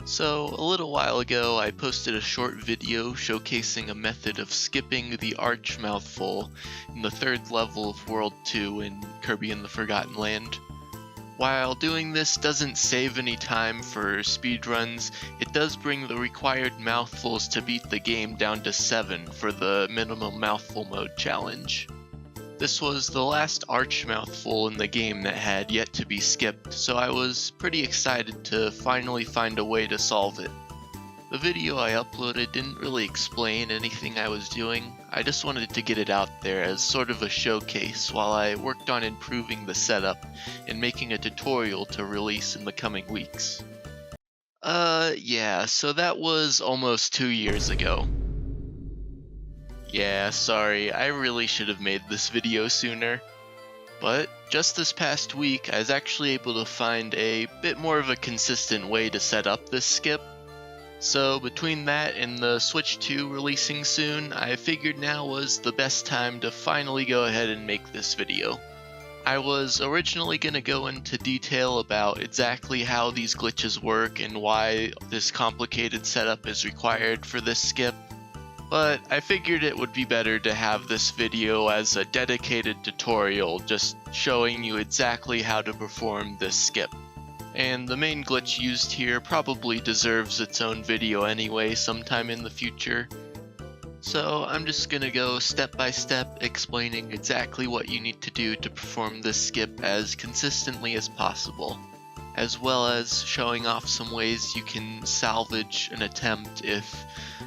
So, a little while ago, I posted a short video showcasing a method of skipping the Arch Mouthful in the 3rd level of World 2 in Kirby and the Forgotten Land. While doing this doesn't save any time for speedruns, it does bring the required mouthfuls to beat the game down to 7 for the minimum mouthful mode challenge. This was the last Arch Mouthful in the game that had yet to be skipped, so I was pretty excited to finally find a way to solve it. The video I uploaded didn't really explain anything I was doing, I just wanted to get it out there as sort of a showcase while I worked on improving the setup and making a tutorial to release in the coming weeks. Yeah, so that was almost 2 years ago. Yeah, sorry, I really should have made this video sooner. But just this past week, I was actually able to find a bit more of a consistent way to set up this skip. So between that and the Switch 2 releasing soon, I figured now was the best time to finally go ahead and make this video. I was originally going to go into detail about exactly how these glitches work and why this complicated setup is required for this skip. But I figured it would be better to have this video as a dedicated tutorial just showing you exactly how to perform this skip. And the main glitch used here probably deserves its own video anyway sometime in the future. So I'm just gonna go step by step explaining exactly what you need to do to perform this skip as consistently as possible, as well as showing off some ways you can salvage an attempt if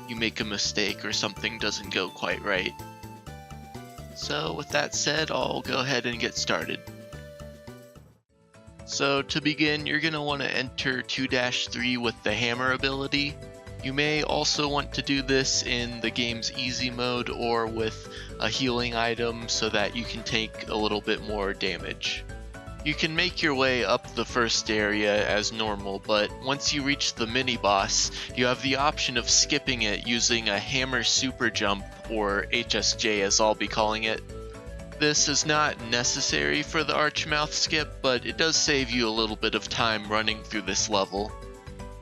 you make a mistake or something doesn't go quite right. So with that said, I'll go ahead and get started. So to begin, you're going to want to enter 2-3 with the hammer ability. You may also want to do this in the game's easy mode or with a healing item so that you can take a little bit more damage. You can make your way up the first area as normal, but once you reach the mini-boss, you have the option of skipping it using a hammer super jump, or HSJ as I'll be calling it. This is not necessary for the Archmouth skip, but it does save you a little bit of time running through this level.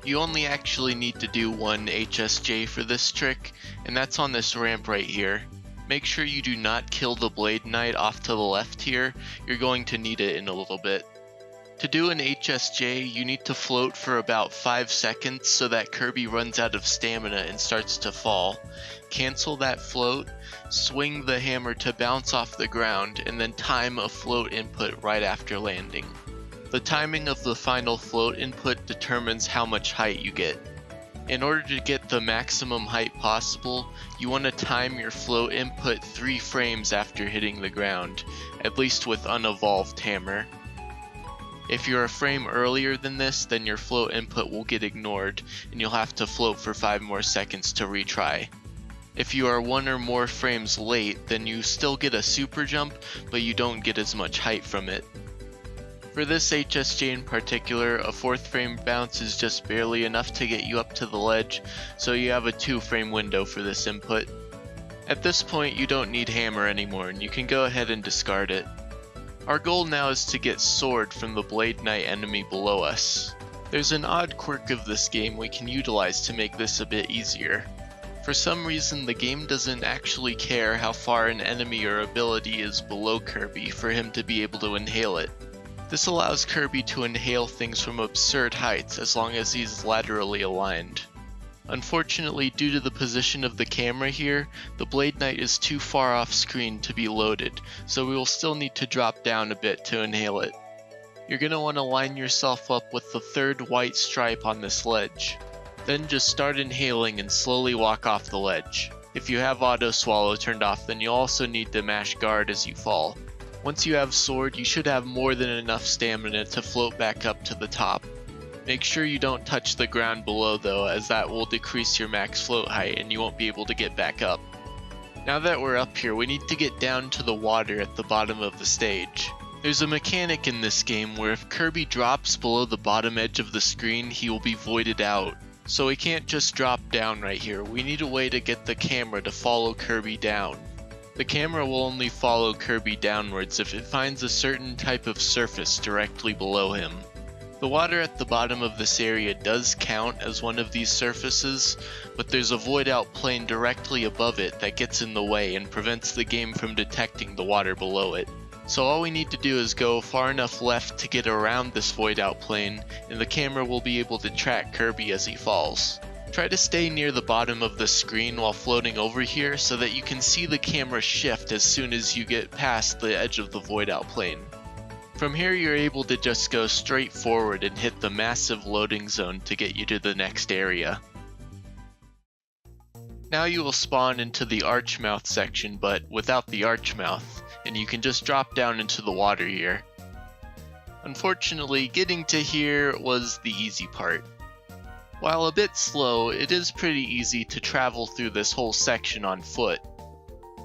You only actually need to do one HSJ for this trick, and that's on this ramp right here. Make sure you do not kill the Blade Knight off to the left here, you're going to need it in a little bit. To do an HSJ, you need to float for about 5 seconds so that Kirby runs out of stamina and starts to fall. Cancel that float, swing the hammer to bounce off the ground, and then time a float input right after landing. The timing of the final float input determines how much height you get. In order to get the maximum height possible, you want to time your float input 3 frames after hitting the ground, at least with unevolved hammer. If you're a frame earlier than this, then your float input will get ignored, and you'll have to float for 5 more seconds to retry. If you are 1 or more frames late, then you still get a super jump, but you don't get as much height from it. For this HSJ in particular, a 4th frame bounce is just barely enough to get you up to the ledge, so you have a 2 frame window for this input. At this point you don't need hammer anymore and you can go ahead and discard it. Our goal now is to get sword from the Blade Knight enemy below us. There's an odd quirk of this game we can utilize to make this a bit easier. For some reason the game doesn't actually care how far an enemy or ability is below Kirby for him to be able to inhale it. This allows Kirby to inhale things from absurd heights as long as he's laterally aligned. Unfortunately, due to the position of the camera here, the Blade Knight is too far off screen to be loaded, so we will still need to drop down a bit to inhale it. You're going to want to line yourself up with the 3rd white stripe on this ledge. Then just start inhaling and slowly walk off the ledge. If you have auto swallow turned off, then you'll also need to mash guard as you fall. Once you have sword, you should have more than enough stamina to float back up to the top. Make sure you don't touch the ground below though, as that will decrease your max float height and you won't be able to get back up. Now that we're up here, we need to get down to the water at the bottom of the stage. There's a mechanic in this game where if Kirby drops below the bottom edge of the screen, he will be voided out. So we can't just drop down right here, we need a way to get the camera to follow Kirby down. The camera will only follow Kirby downwards if it finds a certain type of surface directly below him. The water at the bottom of this area does count as one of these surfaces, but there's a void out plane directly above it that gets in the way and prevents the game from detecting the water below it. So all we need to do is go far enough left to get around this void out plane, and the camera will be able to track Kirby as he falls. Try to stay near the bottom of the screen while floating over here so that you can see the camera shift as soon as you get past the edge of the void out plane. From here you're able to just go straight forward and hit the massive loading zone to get you to the next area. Now you will spawn into the Archmouth section, but without the Archmouth, and you can just drop down into the water here. Unfortunately, getting to here was the easy part. While a bit slow, it is pretty easy to travel through this whole section on foot.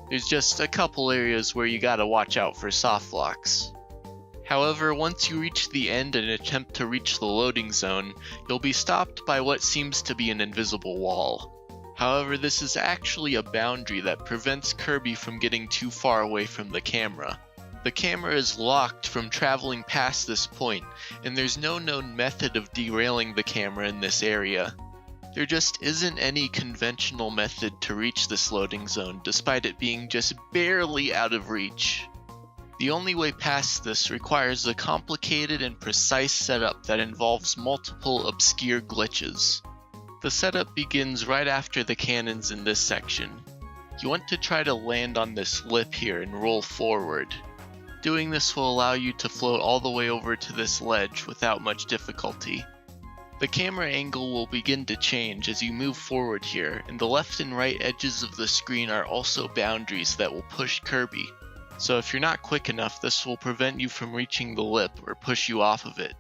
There's just a couple areas where you gotta watch out for soft locks. However, once you reach the end and attempt to reach the loading zone, you'll be stopped by what seems to be an invisible wall. However, this is actually a boundary that prevents Kirby from getting too far away from the camera. The camera is locked from traveling past this point, and there's no known method of derailing the camera in this area. There just isn't any conventional method to reach this loading zone, despite it being just barely out of reach. The only way past this requires a complicated and precise setup that involves multiple obscure glitches. The setup begins right after the cannons in this section. You want to try to land on this lip here and roll forward. Doing this will allow you to float all the way over to this ledge without much difficulty. The camera angle will begin to change as you move forward here, and the left and right edges of the screen are also boundaries that will push Kirby. So if you're not quick enough, this will prevent you from reaching the lip or push you off of it.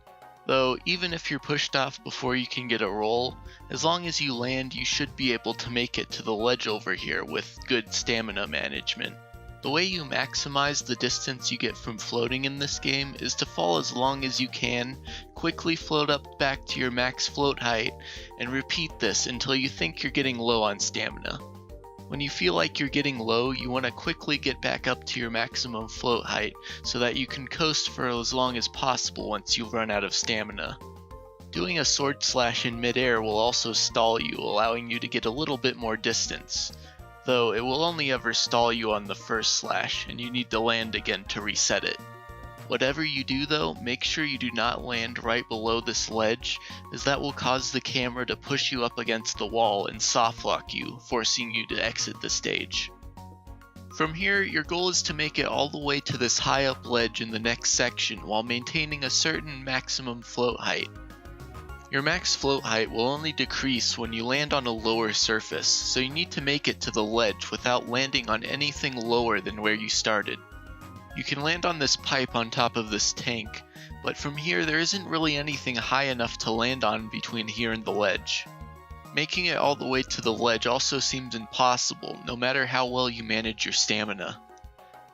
Though, even if you're pushed off before you can get a roll, as long as you land, you should be able to make it to the ledge over here with good stamina management. The way you maximize the distance you get from floating in this game is to fall as long as you can, quickly float up back to your max float height, and repeat this until you think you're getting low on stamina. When you feel like you're getting low, you want to quickly get back up to your maximum float height so that you can coast for as long as possible once you run out of stamina. Doing a sword slash in midair will also stall you, allowing you to get a little bit more distance, though it will only ever stall you on the first slash and you need to land again to reset it. Whatever you do though, make sure you do not land right below this ledge, as that will cause the camera to push you up against the wall and soft lock you, forcing you to exit the stage. From here, your goal is to make it all the way to this high up ledge in the next section while maintaining a certain maximum float height. Your max float height will only decrease when you land on a lower surface, so you need to make it to the ledge without landing on anything lower than where you started. You can land on this pipe on top of this tank, but from here there isn't really anything high enough to land on between here and the ledge. Making it all the way to the ledge also seems impossible, no matter how well you manage your stamina.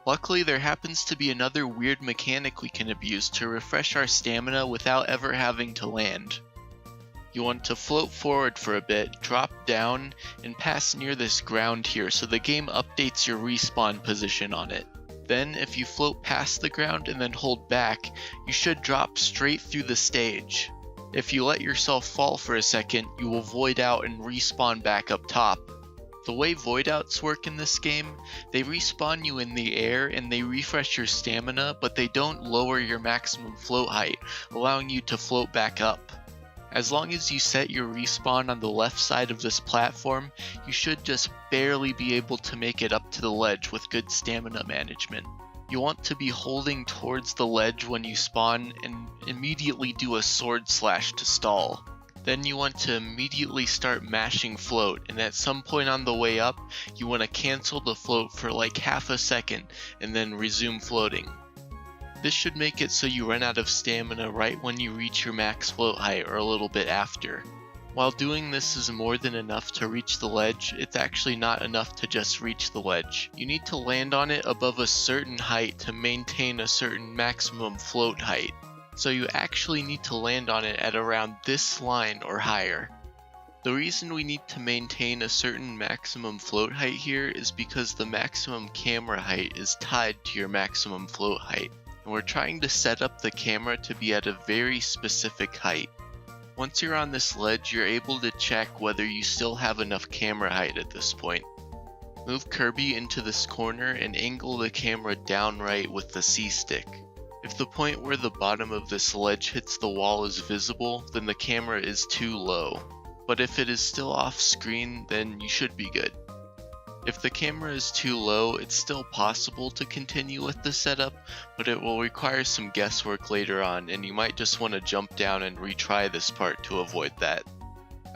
Luckily, there happens to be another weird mechanic we can abuse to refresh our stamina without ever having to land. You want to float forward for a bit, drop down, and pass near this ground here so the game updates your respawn position on it. Then, if you float past the ground and then hold back, you should drop straight through the stage. If you let yourself fall for a second, you will void out and respawn back up top. The way void outs work in this game, they respawn you in the air and they refresh your stamina, but they don't lower your maximum float height, allowing you to float back up. As long as you set your respawn on the left side of this platform, you should just barely be able to make it up to the ledge with good stamina management. You want to be holding towards the ledge when you spawn and immediately do a sword slash to stall. Then you want to immediately start mashing float, and at some point on the way up, you want to cancel the float for like half a second and then resume floating. This should make it so you run out of stamina right when you reach your max float height or a little bit after. While doing this is more than enough to reach the ledge, it's actually not enough to just reach the ledge. You need to land on it above a certain height to maintain a certain maximum float height. So you actually need to land on it at around this line or higher. The reason we need to maintain a certain maximum float height here is because the maximum camera height is tied to your maximum float height. and we're trying to set up the camera to be at a very specific height. Once you're on this ledge, you're able to check whether you still have enough camera height at this point. Move Kirby into this corner and angle the camera downright with the C-stick. If the point where the bottom of this ledge hits the wall is visible, then the camera is too low. But if it is still off screen, then you should be good. If the camera is too low, it's still possible to continue with the setup, but it will require some guesswork later on, and you might just want to jump down and retry this part to avoid that.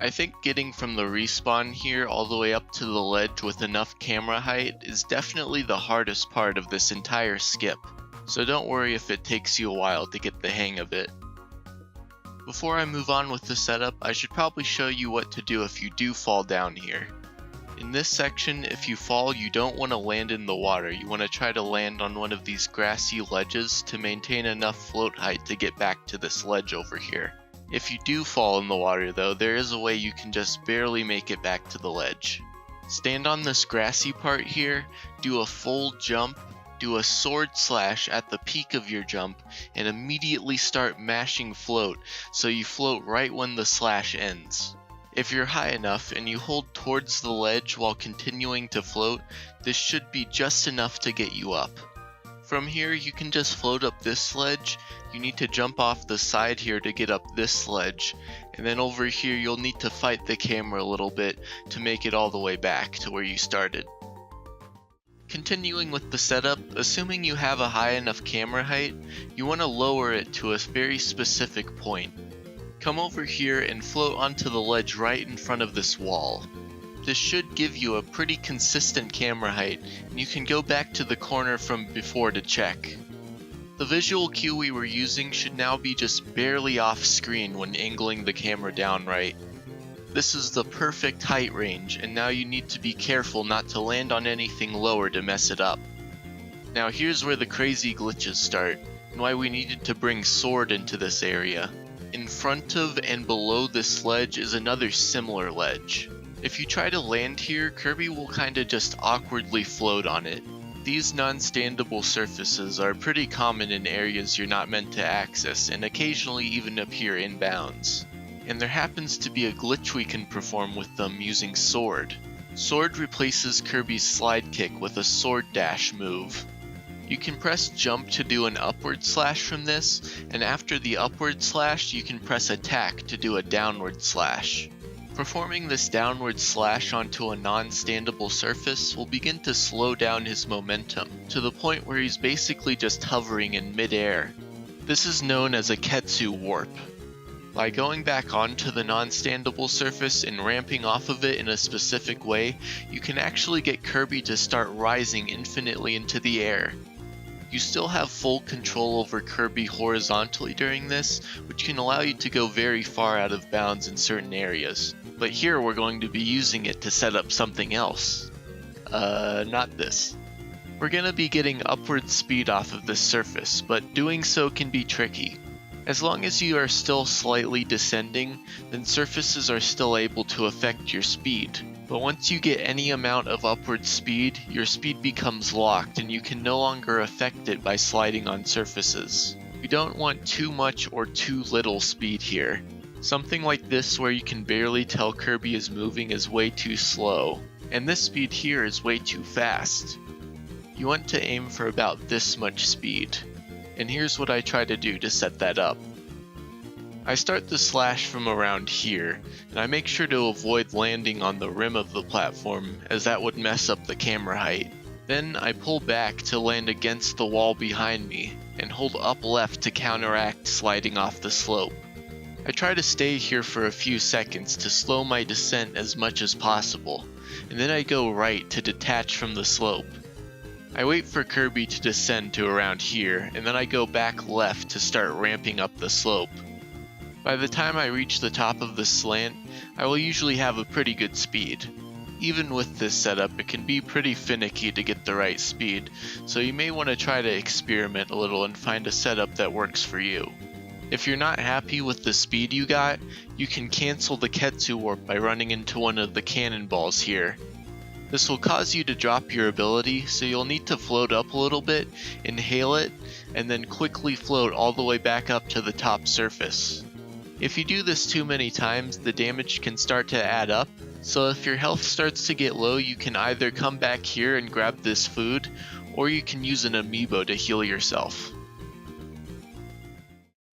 I think getting from the respawn here all the way up to the ledge with enough camera height is definitely the hardest part of this entire skip, so don't worry if it takes you a while to get the hang of it. Before I move on with the setup, I should probably show you what to do if you do fall down here. In this section, if you fall, you don't want to land in the water. You want to try to land on one of these grassy ledges to maintain enough float height to get back to this ledge over here. If you do fall in the water though, there is a way you can just barely make it back to the ledge. Stand on this grassy part here, do a full jump, do a sword slash at the peak of your jump, and immediately start mashing float so you float right when the slash ends. If you're high enough and you hold towards the ledge while continuing to float, this should be just enough to get you up. From here you can just float up this ledge. You need to jump off the side here to get up this ledge, and then over here you'll need to fight the camera a little bit to make it all the way back to where you started. Continuing with the setup, assuming you have a high enough camera height, you want to lower it to a very specific point. Come over here and float onto the ledge right in front of this wall. This should give you a pretty consistent camera height, and you can go back to the corner from before to check. The visual cue we were using should now be just barely off screen when angling the camera down right. This is the perfect height range, and now you need to be careful not to land on anything lower to mess it up. Now here's where the crazy glitches start, and why we needed to bring Sword into this area. In front of and below this ledge is another similar ledge. If you try to land here, Kirby will kinda just awkwardly float on it. These non-standable surfaces are pretty common in areas you're not meant to access, and occasionally even appear in bounds. And there happens to be a glitch we can perform with them using Sword. Sword replaces Kirby's slide kick with a sword dash move. You can press jump to do an upward slash from this, and after the upward slash you can press attack to do a downward slash. Performing this downward slash onto a non-standable surface will begin to slow down his momentum, to the point where he's basically just hovering in mid-air. This is known as a Ketsuwarp. By going back onto the non-standable surface and ramping off of it in a specific way, you can actually get Kirby to start rising infinitely into the air. You still have full control over Kirby horizontally during this, which can allow you to go very far out of bounds in certain areas. But here we're going to be using it to set up something else. Not this. We're going to be getting upward speed off of this surface, but doing so can be tricky. As long as you are still slightly descending, then surfaces are still able to affect your speed. But once you get any amount of upward speed, your speed becomes locked and you can no longer affect it by sliding on surfaces. We don't want too much or too little speed here. Something like this where you can barely tell Kirby is moving is way too slow, and this speed here is way too fast. You want to aim for about this much speed, and here's what I try to do to set that up. I start the slash from around here, and I make sure to avoid landing on the rim of the platform, as that would mess up the camera height. Then I pull back to land against the wall behind me, and hold up left to counteract sliding off the slope. I try to stay here for a few seconds to slow my descent as much as possible, and then I go right to detach from the slope. I wait for Kirby to descend to around here, and then I go back left to start ramping up the slope. By the time I reach the top of the slant, I will usually have a pretty good speed. Even with this setup, it can be pretty finicky to get the right speed, so you may want to try to experiment a little and find a setup that works for you. If you're not happy with the speed you got, you can cancel the Ketsuwarp by running into one of the cannonballs here. This will cause you to drop your ability, so you'll need to float up a little bit, inhale it, and then quickly float all the way back up to the top surface. If you do this too many times, the damage can start to add up, so if your health starts to get low, you can either come back here and grab this food, or you can use an amiibo to heal yourself.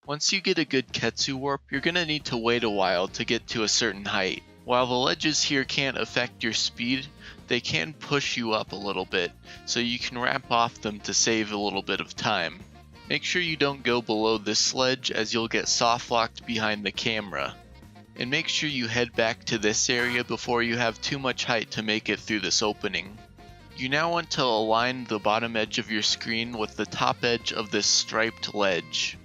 Once you get a good Ketsuwarp, you're going to need to wait a while to get to a certain height. While the ledges here can't affect your speed, they can push you up a little bit, so you can ramp off them to save a little bit of time. Make sure you don't go below this ledge, as you'll get soft locked behind the camera. And make sure you head back to this area before you have too much height to make it through this opening. You now want to align the bottom edge of your screen with the top edge of this striped ledge.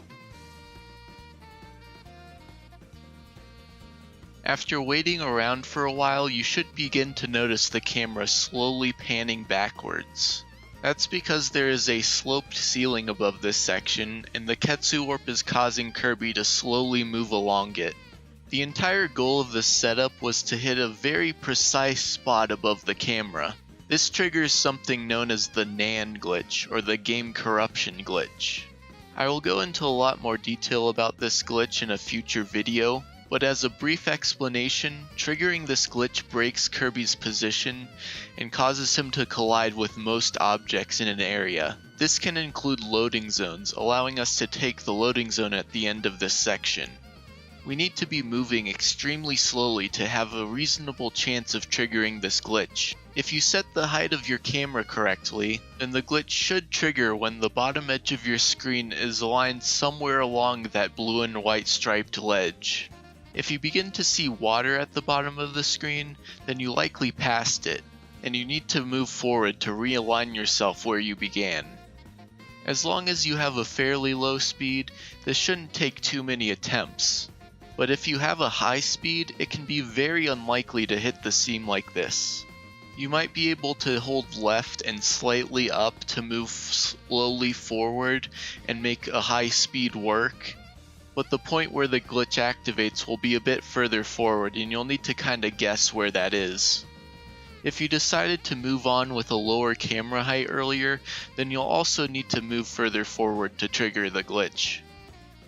After waiting around for a while, you should begin to notice the camera slowly panning backwards. That's because there is a sloped ceiling above this section, and the Ketsuwarp is causing Kirby to slowly move along it. The entire goal of this setup was to hit a very precise spot above the camera. This triggers something known as the NaN Glitch, or the game corruption glitch. I will go into a lot more detail about this glitch in a future video, but as a brief explanation, triggering this glitch breaks Kirby's position and causes him to collide with most objects in an area. This can include loading zones, allowing us to take the loading zone at the end of this section. We need to be moving extremely slowly to have a reasonable chance of triggering this glitch. If you set the height of your camera correctly, then the glitch should trigger when the bottom edge of your screen is aligned somewhere along that blue and white striped ledge. If you begin to see water at the bottom of the screen, then you likely passed it, and you need to move forward to realign yourself where you began. As long as you have a fairly low speed, this shouldn't take too many attempts. But if you have a high speed, it can be very unlikely to hit the seam like this. You might be able to hold left and slightly up to move slowly forward and make a high speed work, but the point where the glitch activates will be a bit further forward, and you'll need to kinda guess where that is. If you decided to move on with a lower camera height earlier, then you'll also need to move further forward to trigger the glitch.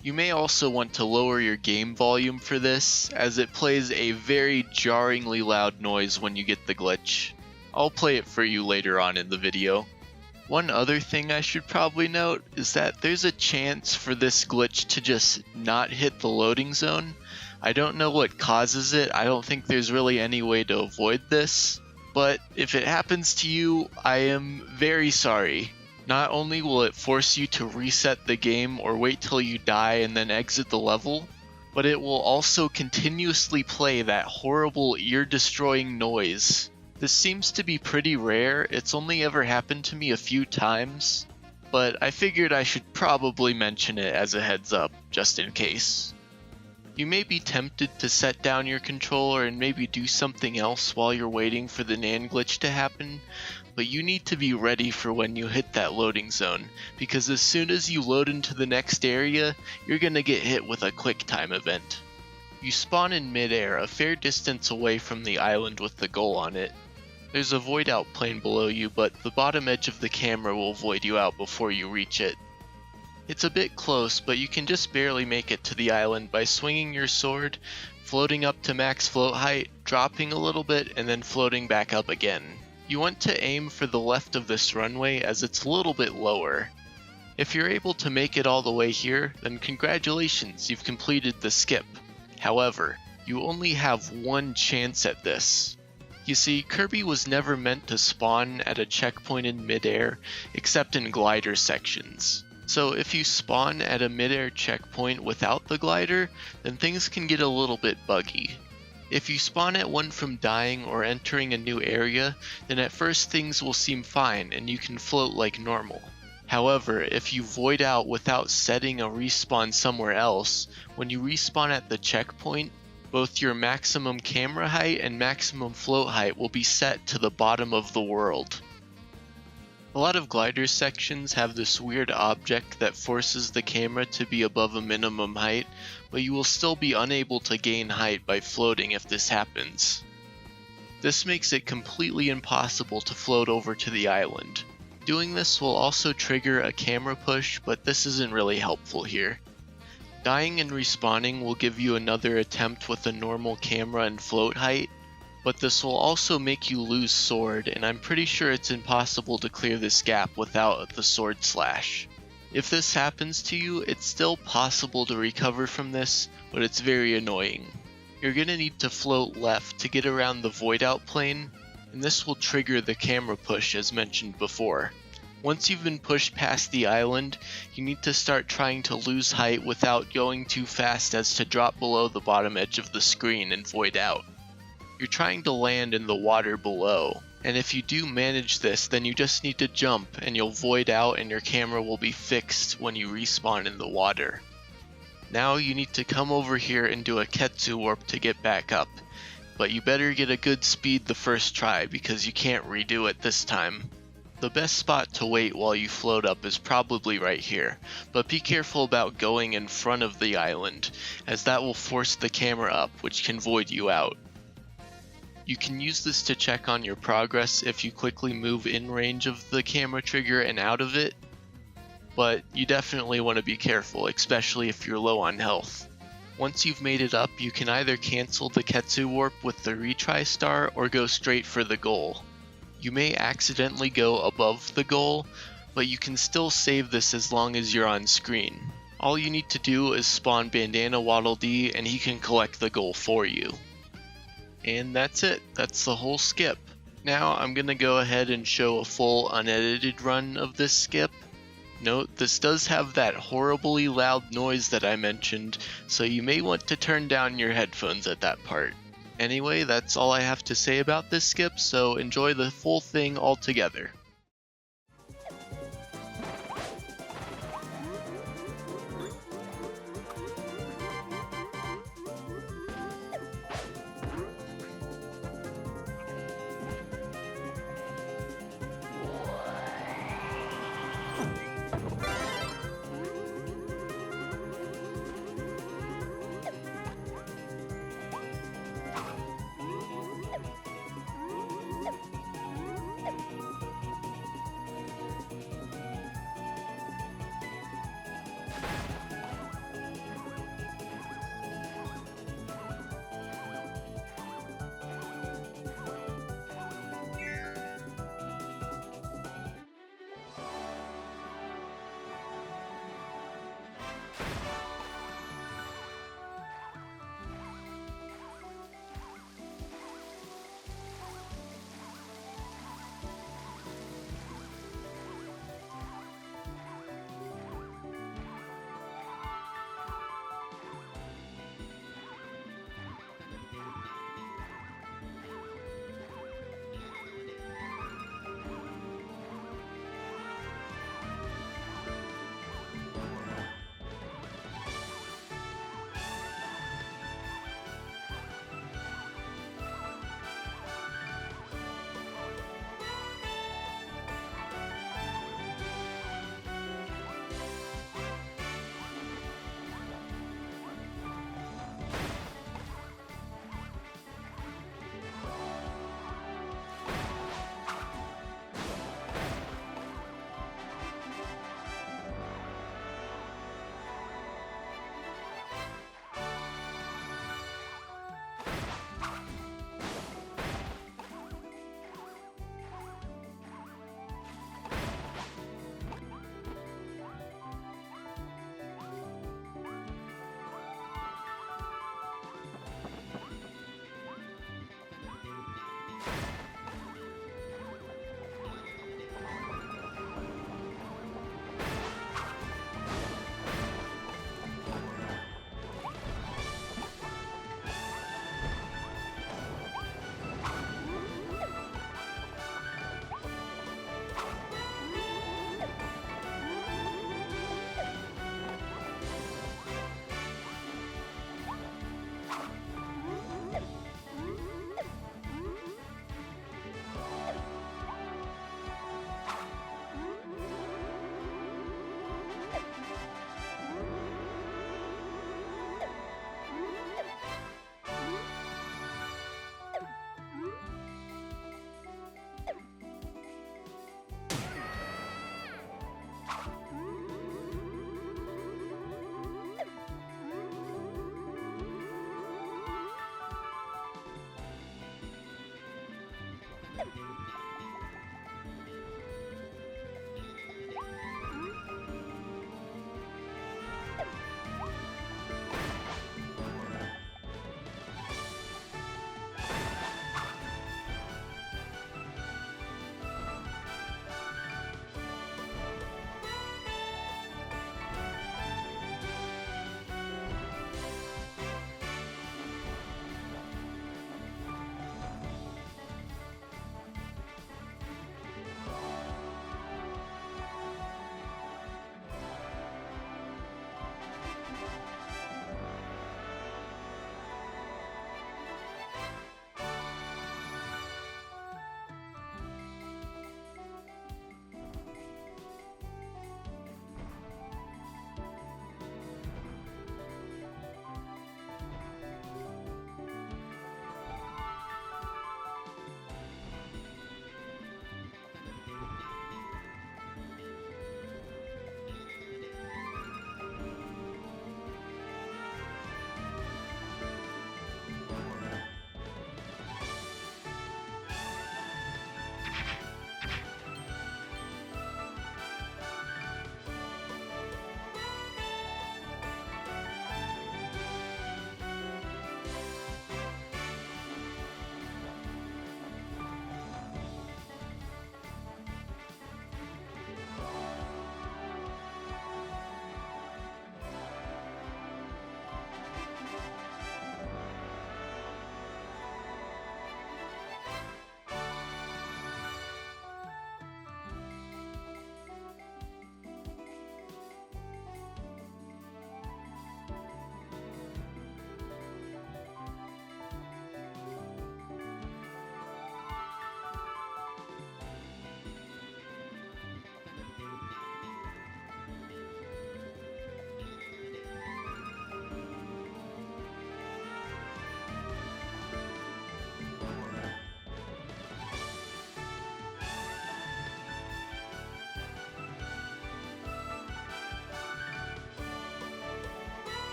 You may also want to lower your game volume for this, as it plays a very jarringly loud noise when you get the glitch. I'll play it for you later on in the video. One other thing I should probably note is that there's a chance for this glitch to just not hit the loading zone. I don't know what causes it. I don't think there's really any way to avoid this, but if it happens to you, I am very sorry. Not only will it force you to reset the game or wait till you die and then exit the level, but it will also continuously play that horrible ear-destroying noise. This seems to be pretty rare. It's only ever happened to me a few times, but I figured I should probably mention it as a heads up, just in case. You may be tempted to set down your controller and maybe do something else while you're waiting for the NaN glitch to happen, but you need to be ready for when you hit that loading zone, because as soon as you load into the next area, you're gonna get hit with a quick time event. You spawn in midair a fair distance away from the island with the goal on it. There's a void out plane below you, but the bottom edge of the camera will void you out before you reach it. It's a bit close, but you can just barely make it to the island by swinging your sword, floating up to max float height, dropping a little bit, and then floating back up again. You want to aim for the left of this runway as it's a little bit lower. If you're able to make it all the way here, then congratulations, you've completed the skip. However, you only have one chance at this. You see, Kirby was never meant to spawn at a checkpoint in midair, except in glider sections. So if you spawn at a midair checkpoint without the glider, then things can get a little bit buggy. If you spawn at one from dying or entering a new area, then at first things will seem fine and you can float like normal. However, if you void out without setting a respawn somewhere else, when you respawn at the checkpoint, both your maximum camera height and maximum float height will be set to the bottom of the world. A lot of glider sections have this weird object that forces the camera to be above a minimum height, but you will still be unable to gain height by floating if this happens. This makes it completely impossible to float over to the island. Doing this will also trigger a camera push, but this isn't really helpful here. Dying and respawning will give you another attempt with a normal camera and float height, but this will also make you lose sword, and I'm pretty sure it's impossible to clear this gap without the sword slash. If this happens to you, it's still possible to recover from this, but it's very annoying. You're gonna need to float left to get around the void out plane, and this will trigger the camera push as mentioned before. Once you've been pushed past the island, you need to start trying to lose height without going too fast as to drop below the bottom edge of the screen and void out. You're trying to land in the water below, and if you do manage this, then you just need to jump and you'll void out and your camera will be fixed when you respawn in the water. Now you need to come over here and do a Ketsuwarp to get back up, but you better get a good speed the first try because you can't redo it this time. The best spot to wait while you float up is probably right here, but be careful about going in front of the island, as that will force the camera up, which can void you out. You can use this to check on your progress if you quickly move in range of the camera trigger and out of it, but you definitely want to be careful, especially if you're low on health. Once you've made it up, you can either cancel the Ketsuwarp with the retry star or go straight for the goal. You may accidentally go above the goal, but you can still save this as long as you're on screen. All you need to do is spawn Bandana Waddle Dee and he can collect the goal for you. And that's it, that's the whole skip. Now I'm gonna go ahead and show a full unedited run of this skip. Note, this does have that horribly loud noise that I mentioned, so you may want to turn down your headphones at that part. Anyway, that's all I have to say about this skip, so enjoy the full thing altogether.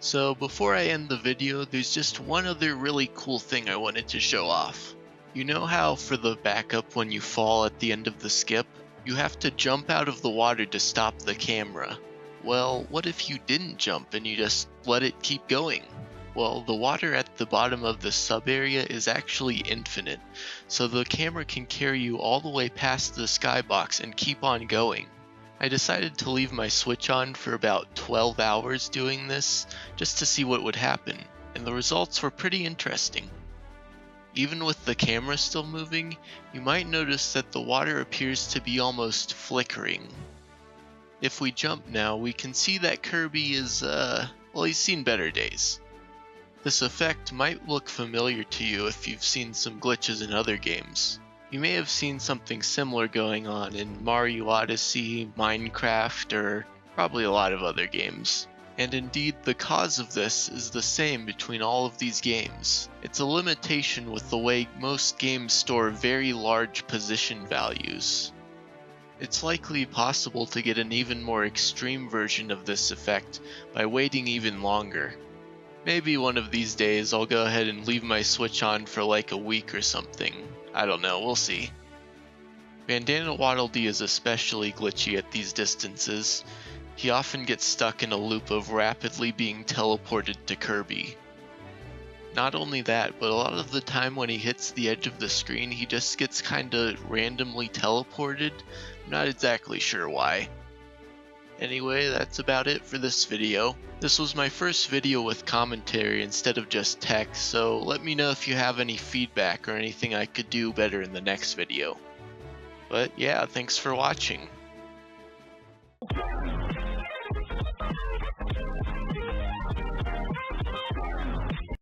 So before I end the video, there's just one other really cool thing I wanted to show off. You know how for the backup when you fall at the end of the skip, you have to jump out of the water to stop the camera? Well, what if you didn't jump and you just let it keep going? Well, the water at the bottom of the sub area is actually infinite, so the camera can carry you all the way past the skybox and keep on going. I decided to leave my Switch on for about 12 hours doing this, just to see what would happen, and the results were pretty interesting. Even with the camera still moving, you might notice that the water appears to be almost flickering. If we jump now, we can see that Kirby is, well, he's seen better days. This effect might look familiar to you if you've seen some glitches in other games. You may have seen something similar going on in Mario Odyssey, Minecraft, or probably a lot of other games. And indeed, the cause of this is the same between all of these games. It's a limitation with the way most games store very large position values. It's likely possible to get an even more extreme version of this effect by waiting even longer. Maybe one of these days I'll go ahead and leave my Switch on for like a week or something. I don't know, we'll see. Bandana Waddle Dee is especially glitchy at these distances. He often gets stuck in a loop of rapidly being teleported to Kirby. Not only that, but a lot of the time when he hits the edge of the screen, he just gets kinda randomly teleported. I'm not exactly sure why. Anyway, that's about it for this video. This was my first video with commentary instead of just text, so let me know if you have any feedback or anything I could do better in the next video. But yeah, thanks for watching.